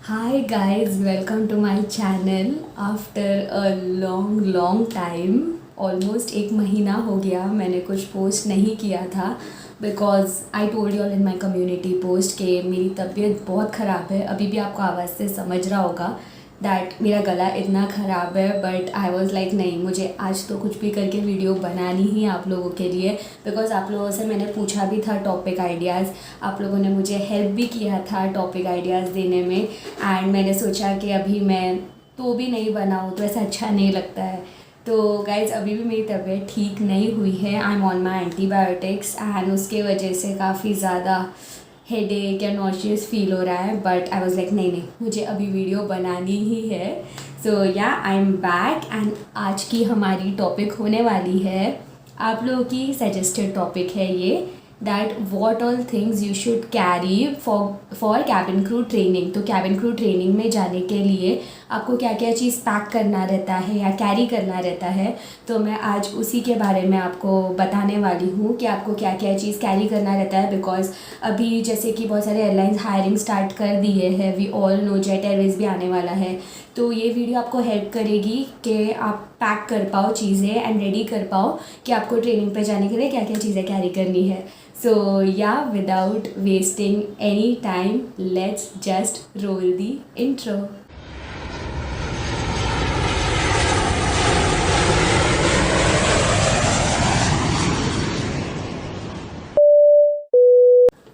Hi guys, welcome to my channel. After a long time, almost एक महीना हो गया मैंने कुछ पोस्ट नहीं किया था because I told you all in my community post कि मेरी तबीयत बहुत ख़राब है। अभी भी आपको आवाज़ से समझ रहा होगा दैट मेरा गला इतना ख़राब है, बट आई वॉज़ लाइक नहीं, मुझे आज तो कुछ भी करके वीडियो बनानी ही आप लोगों के लिए। बिकॉज आप लोगों से मैंने पूछा भी था टॉपिक आइडियाज़, आप लोगों ने मुझे हेल्प भी किया था टॉपिक आइडियाज़ देने में, एंड मैंने सोचा कि अभी मैं तो भी नहीं बनाऊँ तो ऐसा अच्छा नहीं लगता है। तो गाइज़ अभी भी मेरी तबीयत ठीक नहीं हुई है, I am on my antibiotics and उसके वजह से काफ़ी ज़्यादा हेडेक या नॉशियस फील हो रहा है। बट आई वॉज लाइक नहीं, मुझे अभी वीडियो बनानी ही है। सो या आई एम बैक एंड आज की हमारी टॉपिक होने वाली है, आप लोगों की सजेस्टेड टॉपिक है ये, that what all things you should carry for cabin crew training. तो कैबिन क्रू ट्रेनिंग में जाने के लिए आपको क्या क्या चीज़ पैक करना रहता है या कैरी करना रहता है। तो मैं आज उसी के बारे में आपको बताने वाली हूँ कि आपको क्या क्या चीज़ कैरी करना रहता है। बिकॉज अभी जैसे कि बहुत सारे एयरलाइंस हायरिंग स्टार्ट कर दिए हैं, we all know Jet Airways भी आने वाला है। तो ये वीडियो आपको हेल्प करेगी कि आप पैक कर पाओ चीज़ें एंड रेडी कर पाओ कि आपको ट्रेनिंग पे जाने के लिए क्या क्या चीज़ें कैरी करनी है। So yeah, without wasting any time, let's just roll the intro.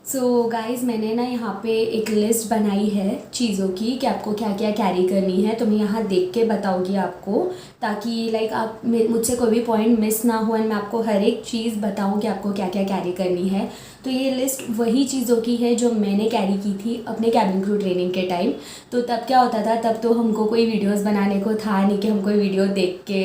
So guys मैंने ना यहाँ पे एक लिस्ट बनाई है चीज़ों की कि आपको क्या क्या कैरी करनी है। तो मैं यहाँ देख के बताऊँगी आपको, ताकि लाइक आप मुझसे कोई भी पॉइंट मिस ना हो एंड मैं आपको हर एक चीज़ बताऊँ कि आपको क्या क्या कैरी करनी है। तो ये लिस्ट वही चीज़ों की है जो मैंने कैरी की थी अपने कैबिन क्रू ट्रेनिंग के टाइम। तो तब क्या होता था, तब तो हमको कोई वीडियोज़ बनाने को था नहीं कि हम कोई वीडियो देख के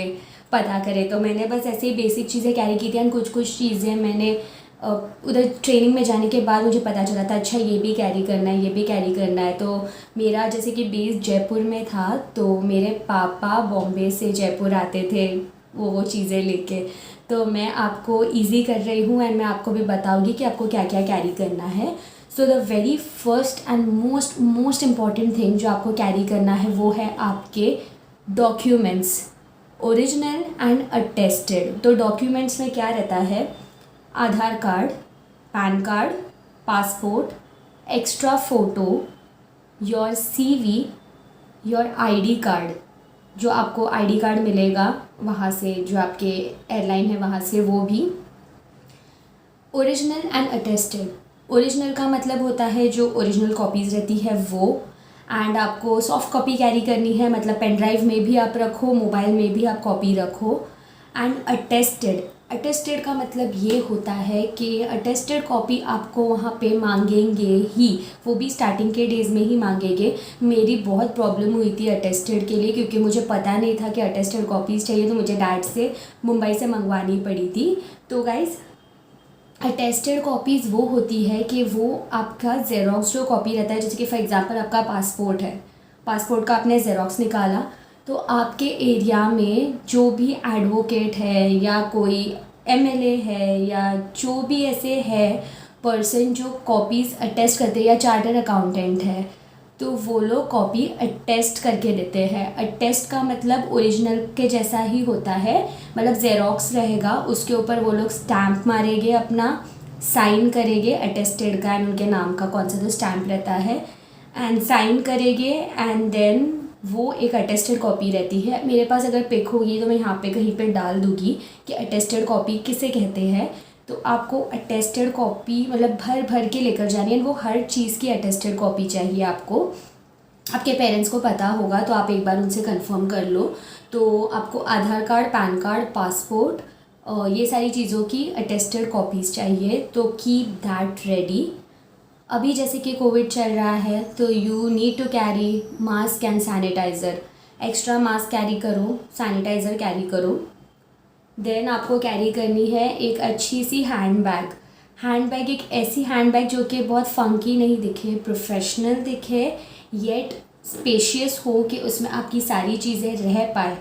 पता करें। तो मैंने बस ऐसे ही बेसिक चीज़ें कैरी की थी एंड कुछ कुछ चीज़ें मैंने उधर ट्रेनिंग में जाने के बाद मुझे पता चला था अच्छा ये भी कैरी करना है, ये भी कैरी करना है। तो मेरा जैसे कि बेस जयपुर में था, तो मेरे पापा बॉम्बे से जयपुर आते थे वो चीज़ें लेके। तो मैं आपको इजी कर रही हूँ एंड मैं आपको भी बताऊँगी कि आपको क्या क्या कैरी करना है। So the very first and most important thing जो आपको कैरी करना है वो है आपके डॉक्यूमेंट्स, ओरिजिनल एंड अटेस्टेड। तो डॉक्यूमेंट्स में क्या रहता है, Aadhaar card, PAN card, passport, extra photo, your CV, your ID card, जो आपको आईडी कार्ड मिलेगा वहाँ से, जो आपके एयरलाइन है वहाँ से, वो भी। ओरिजिनल एंड अटेस्टेड, ओरिजिनल का मतलब होता है जो ओरिजिनल कॉपीज़ रहती है वो, एंड आपको सॉफ्ट कॉपी कैरी करनी है, मतलब पेन ड्राइव में भी आप रखो, मोबाइल में भी आप कॉपी रखो। एंड अटेस्टेड, अटेस्टेड का मतलब ये होता है कि अटेस्टेड कॉपी आपको वहाँ पे मांगेंगे ही, वो भी स्टार्टिंग के डेज़ में ही मांगेंगे। मेरी बहुत प्रॉब्लम हुई थी अटेस्टेड के लिए, क्योंकि मुझे पता नहीं था कि अटेस्टेड कॉपीज़ चाहिए, तो मुझे डैड से मुंबई से मंगवानी पड़ी थी। तो गाइज़ अटेस्टेड कॉपीज़ वो होती है कि वो आपका ज़ेरॉक्स जो कॉपी रहता है, जैसे कि फॉर एग्ज़ाम्पल आपका पासपोर्ट है, पासपोर्ट का आपने ज़ेरॉक्स निकाला, तो आपके एरिया में जो भी एडवोकेट है या कोई एमएलए है या जो भी ऐसे है पर्सन जो कॉपीज़ अटेस्ट करते हैं, या चार्टर अकाउंटेंट है, तो वो लोग कॉपी अटेस्ट करके देते हैं। अटेस्ट का मतलब ओरिजिनल के जैसा ही होता है, मतलब ज़ेरॉक्स रहेगा, उसके ऊपर वो लोग स्टैम्प मारेंगे, अपना साइन करेंगे अटेस्टेड का एंड उनके नाम का कौन सा तो स्टैम्प रहता है, एंड साइन करेंगे एंड देन वो एक अटेस्टेड कॉपी रहती है। मेरे पास अगर पिक होगी तो मैं यहाँ पे कहीं पे डाल दूँगी कि अटेस्टेड कॉपी किसे कहते हैं। तो आपको अटेस्टेड कॉपी मतलब भर भर के लेकर जानी है, वो हर चीज़ की अटेस्टेड कॉपी चाहिए आपको। आपके पेरेंट्स को पता होगा तो आप एक बार उनसे कंफर्म कर लो। तो आपको आधार कार्ड, पैन कार्ड, पासपोर्ट, ये सारी चीज़ों की अटेस्टेड कॉपीज़ चाहिए। तो कीप दैट रेडी। अभी जैसे कि कोविड चल रहा है तो you need to carry mask and sanitiser, extra mask carry करो, सैनिटाइज़र कैरी करो। देन आपको कैरी करनी है एक अच्छी सी हैंड बैग, एक ऐसी हैंड बैग जो कि बहुत फंकी नहीं दिखे, प्रोफेशनल दिखे, येट स्पेशियस हो कि उसमें आपकी सारी चीज़ें रह पाए।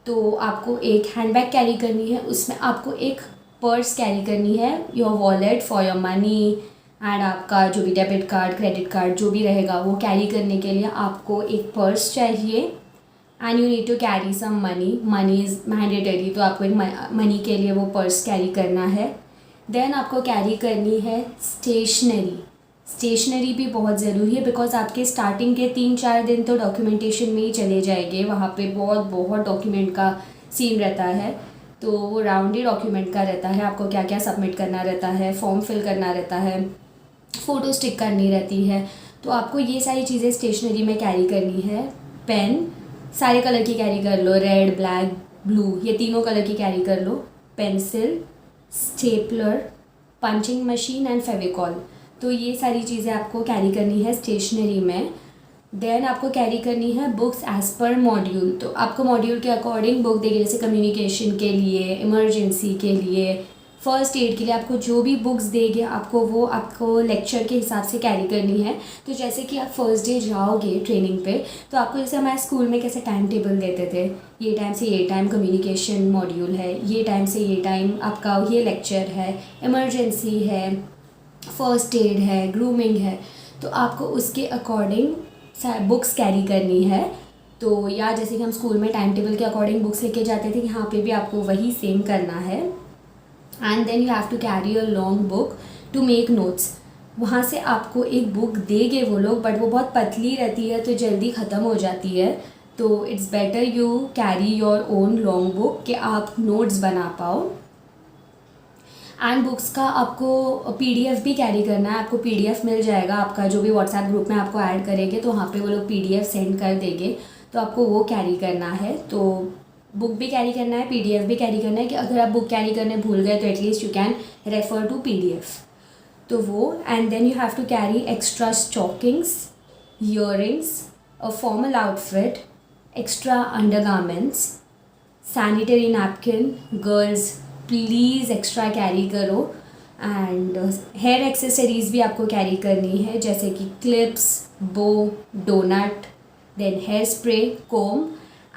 तो आपको एक हैंड बैग कैरी करनी है, उसमें आपको एक पर्स कैरी करनी है, your wallet for your money, and आपका जो भी डेबिट कार्ड, क्रेडिट कार्ड जो भी रहेगा वो कैरी करने के लिए आपको एक पर्स चाहिए। And you need to carry some money, money is mandatory, तो आपको एक मनी के लिए वो पर्स कैरी करना है। देन आपको कैरी करनी है स्टेशनरी। स्टेशनरी भी बहुत ज़रूरी है बिकॉज आपके स्टार्टिंग के 3-4 दिन तो डॉक्यूमेंटेशन में ही चले जाएंगे। वहाँ पे बहुत बहुत डॉक्यूमेंट का सीन रहता है, तो वो राउंडी डॉक्यूमेंट का रहता है। आपको क्या क्या सबमिट करना रहता है, फॉर्म फिल करना रहता है, फ़ोटो स्टिक करनी रहती है, तो आपको ये सारी चीज़ें स्टेशनरी में कैरी करनी है। पेन सारे कलर की कैरी कर लो, रेड, ब्लैक, ब्लू, ये तीनों कलर की कैरी कर लो। Pencil, stapler, punching machine and Fevicol, तो ये सारी चीज़ें आपको कैरी करनी है स्टेशनरी में। देन आपको कैरी करनी है बुक्स एज़ पर मॉड्यूल, तो आपको मॉड्यूल के अकॉर्डिंग बुक देगी, जैसे कम्युनिकेशन के लिए, इमरजेंसी के लिए, फर्स्ट एड के लिए, आपको जो भी बुक्स देंगे आपको वो आपको लेक्चर के हिसाब से कैरी करनी है। तो जैसे कि आप फर्स्ट डे जाओगे ट्रेनिंग पे, तो आपको जैसे हमारे स्कूल में कैसे टाइम टेबल देते थे, ये टाइम से ये टाइम कम्युनिकेशन मॉड्यूल है, ये टाइम से ये टाइम आपका ये लेक्चर है, इमरजेंसी है, फर्स्ट एड है, ग्रूमिंग है, तो आपको उसके अकॉर्डिंग बुक्स कैरी करनी है। तो या जैसे कि हम स्कूल में टाइम टेबल के अकॉर्डिंग बुक्स लेके जाते थे, यहाँ पे भी आपको वही सेम करना है। And then you have to carry a long book to make notes. वहाँ से आपको एक बुक देंगे वो लोग, बट वो बहुत पतली रहती है तो जल्दी ख़त्म हो जाती है, तो it's better you carry your own long book कि आप नोट्स बना पाओ। एंड बुक्स का आपको पीडीएफ भी कैरी करना है। आपको पीडीएफ मिल जाएगा, आपका जो भी व्हाट्सएप ग्रुप में आपको ऐड करेंगे तो वहाँ पे वो लोग पीडीएफ सेंड कर देंगे, तो आपको वो कैरी करना है। तो बुक भी कैरी करना है, पीडीएफ भी कैरी करना है कि अगर आप बुक कैरी करने भूल गए तो at least you can refer to PDF, तो वो। And then you have to carry extra stockings, earrings, a formal outfit, extra undergarments, sanitary napkin, girls please extra carry करो। एंड हेयर एक्सेसरीज़ भी आपको carry करनी है, जैसे कि clips, bow, donut, then hair spray, comb,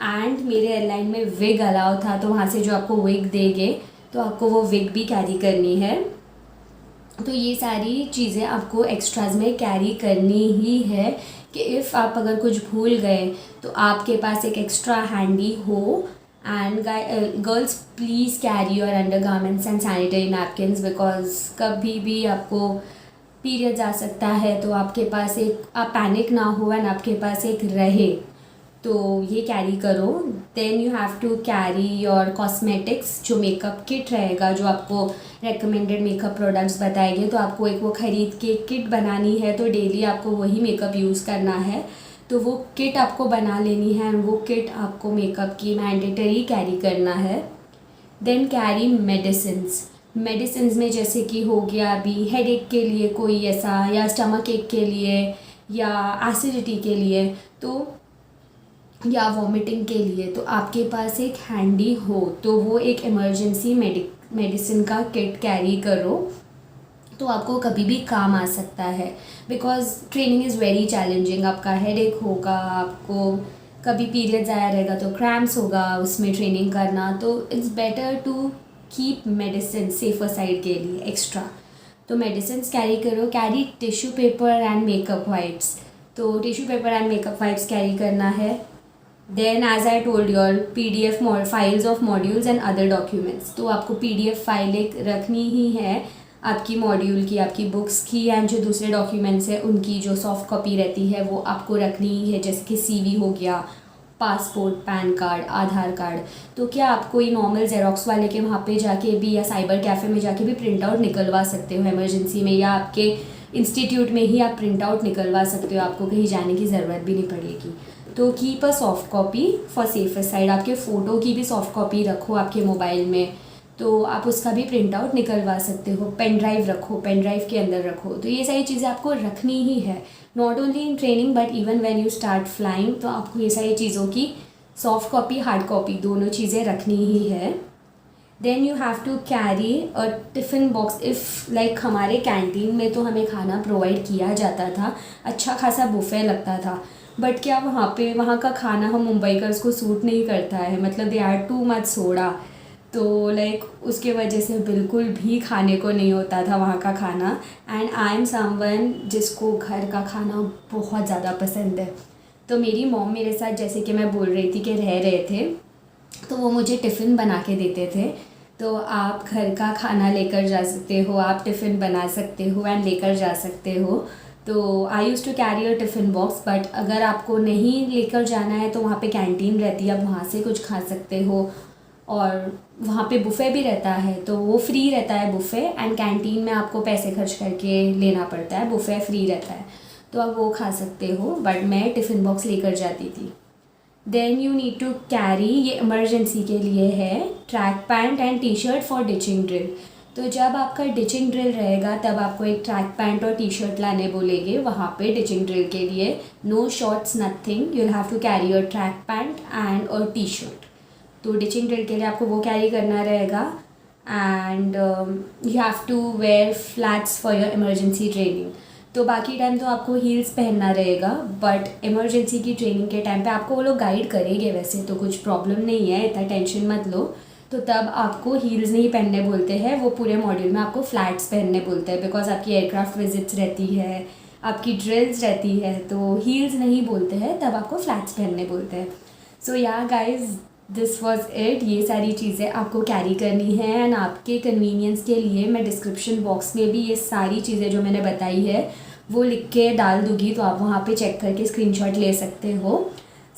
and मेरे airline में wig allow था, तो वहाँ से जो आपको विग देंगे तो आपको वो विग भी कैरी करनी है। तो ये सारी चीज़ें आपको एक्स्ट्राज में कैरी करनी ही है कि इफ़ आप अगर कुछ भूल गए तो आपके पास एक एक्स्ट्रा हैंडी हो। And girls please carry your undergarments and sanitary napkins, because कभी भी आपको पीरियड्स आ सकता है, तो आपके पास एक, आप पैनिक ना हो एंड आपके पास एक रहे, तो ये कैरी करो। Then you have to carry your cosmetics, जो मेकअप किट रहेगा, जो आपको रेकमेंडेड मेकअप प्रोडक्ट्स बताएंगे, तो आपको एक वो ख़रीद के किट बनानी है, तो डेली आपको वही मेकअप यूज़ करना है, तो वो किट आपको बना लेनी है एंड वो किट आपको मेकअप की मैंडेटरी कैरी करना है। देन कैरी मेडिसिन्स में जैसे कि हो गया अभी हेडेक के लिए कोई ऐसा, या स्टमक एक के लिए, या एसिडिटी के लिए, तो या वॉमिटिंग के लिए, तो आपके पास एक हैंडी हो तो वो एक इमरजेंसी मेडिसिन का किट कैरी करो, तो आपको कभी भी काम आ सकता है। Because training is very challenging, आपका हेडेक होगा, आपको कभी पीरियड्स आया रहेगा तो क्रैम्प्स होगा उसमें ट्रेनिंग करना, तो it's better to keep medicine safer side के लिए एक्स्ट्रा, तो मेडिसिन कैरी करो। Carry tissue paper and makeup wipes, तो tissue paper and makeup wipes carry करना है। Then as I told your PDF files of modules and other documents, तो आपको PDF file एक रखनी ही है आपकी मॉड्यूल की, आपकी बुक्स की, एंड जो दूसरे डॉक्यूमेंट्स हैं उनकी जो सॉफ्ट कॉपी रहती है वो आपको रखनी ही है, जैसे कि CV हो गया, पासपोर्ट, पैन कार्ड, आधार कार्ड। तो क्या आप कोई नॉर्मल जेरोक्स वाले के वहाँ पे जाके भी या साइबर कैफ़े में जाके भी प्रिंट आउट निकलवा सकते हो इमरजेंसी में, या आपके इंस्टीट्यूट में ही आप प्रिंट आउट निकलवा सकते हो, आपको कहीं जाने की ज़रूरत भी नहीं पड़ेगी। तो keep a soft copy for safer side, आपके फ़ोटो की भी सॉफ्ट कॉपी रखो आपके मोबाइल में, तो आप उसका भी प्रिंट आउट निकलवा सकते हो। पेन ड्राइव रखो, पेन ड्राइव के अंदर रखो, तो ये सारी चीज़ें आपको रखनी ही है, not only in training but even when you start flying, तो आपको ये सारी चीज़ों की सॉफ्ट कॉपी, हार्ड कॉपी दोनों चीज़ें रखनी ही है। Then you have to carry a tiffin box, if like हमारे कैंटीन में तो हमें खाना प्रोवाइड किया जाता था, अच्छा खासा बुफे लगता था, बट क्या वहाँ का खाना हम मुंबईकर्स को सूट नहीं करता है, मतलब they add too much soda, तो लाइक उसके वजह से बिल्कुल भी खाने को नहीं होता था वहाँ का खाना। एंड आई एम समवन जिसको घर का खाना बहुत ज़्यादा पसंद है। तो मेरी मॉम मेरे साथ, जैसे कि मैं बोल रही थी कि रह रहे थे, तो वो मुझे टिफ़िन बना के देते थे। तो आप घर का खाना लेकर जा सकते हो, आप टिफ़िन बना सकते हो एंड लेकर जा सकते हो। तो I use to carry a tiffin box, but अगर आपको नहीं लेकर जाना है तो वहाँ पे कैंटीन रहती है, आप वहाँ से कुछ खा सकते हो। और वहाँ पे बुफ़े भी रहता है, तो वो फ्री रहता है बुफ़े, एंड कैंटीन में आपको पैसे खर्च करके लेना पड़ता है, बुफ़े फ्री रहता है, तो आप वो खा सकते हो। बट मैं टिफ़िन बॉक्स लेकर जाती थी। Then you need to carry, ये इमरजेंसी के लिए है, track pant and T shirt for ditching drill. तो जब आपका डिचिंग ड्रिल रहेगा तब आपको एक ट्रैक पैंट और टी शर्ट लाने बोलेंगे वहाँ पे डिचिंग ड्रिल के लिए। No shorts, nothing, you have to carry a track pant and a T shirt. तो डिचिंग ड्रिल के लिए आपको वो कैरी करना रहेगा। And you have to wear flats for your emergency training. तो बाकी टाइम तो आपको हील्स पहनना रहेगा, बट इमरजेंसी की ट्रेनिंग के टाइम पे आपको वो लोग गाइड करेंगे, वैसे तो कुछ प्रॉब्लम नहीं है, इतना टेंशन मत लो। तो तब आपको हील्स नहीं पहनने बोलते हैं, वो पूरे मॉड्यूल में आपको फ्लैट्स पहनने बोलते हैं, बिकॉज आपकी एयरक्राफ्ट विजिट्स रहती है, आपकी ड्रिल्स रहती है, तो हील्स नहीं बोलते हैं, तब आपको फ्लैट्स पहनने बोलते हैं। सो yeah guys, this was it. ये सारी चीज़ें आपको कैरी करनी है, एंड आपके कन्वीनियंस के लिए मैं डिस्क्रिप्शन बॉक्स में भी ये सारी चीज़ें जो मैंने बताई है वो लिख के डाल दूँगी, तो आप वहाँ पे चेक करके स्क्रीनशॉट ले सकते हो।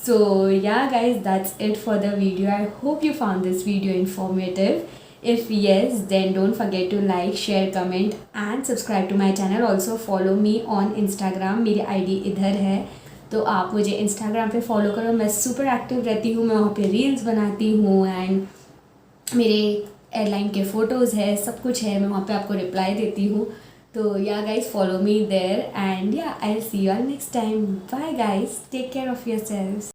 सो yeah guys, that's it for the video. I hope you found this video informative. If yes, then don't forget to like, share, comment and subscribe to my channel. Also follow me on Instagram. मेरी ID इधर है, तो आप मुझे Instagram पे follow करो। मैं super active रहती हूँ, मैं वहाँ पे रील्स बनाती हूँ, एंड मेरे एयरलाइन के फ़ोटोज़ है, सब कुछ है, मैं वहाँ पे आपको रिप्लाई देती हूँ। तो yeah guys, follow me there, and yeah I will see you all next time. Bye guys, take care of your selves.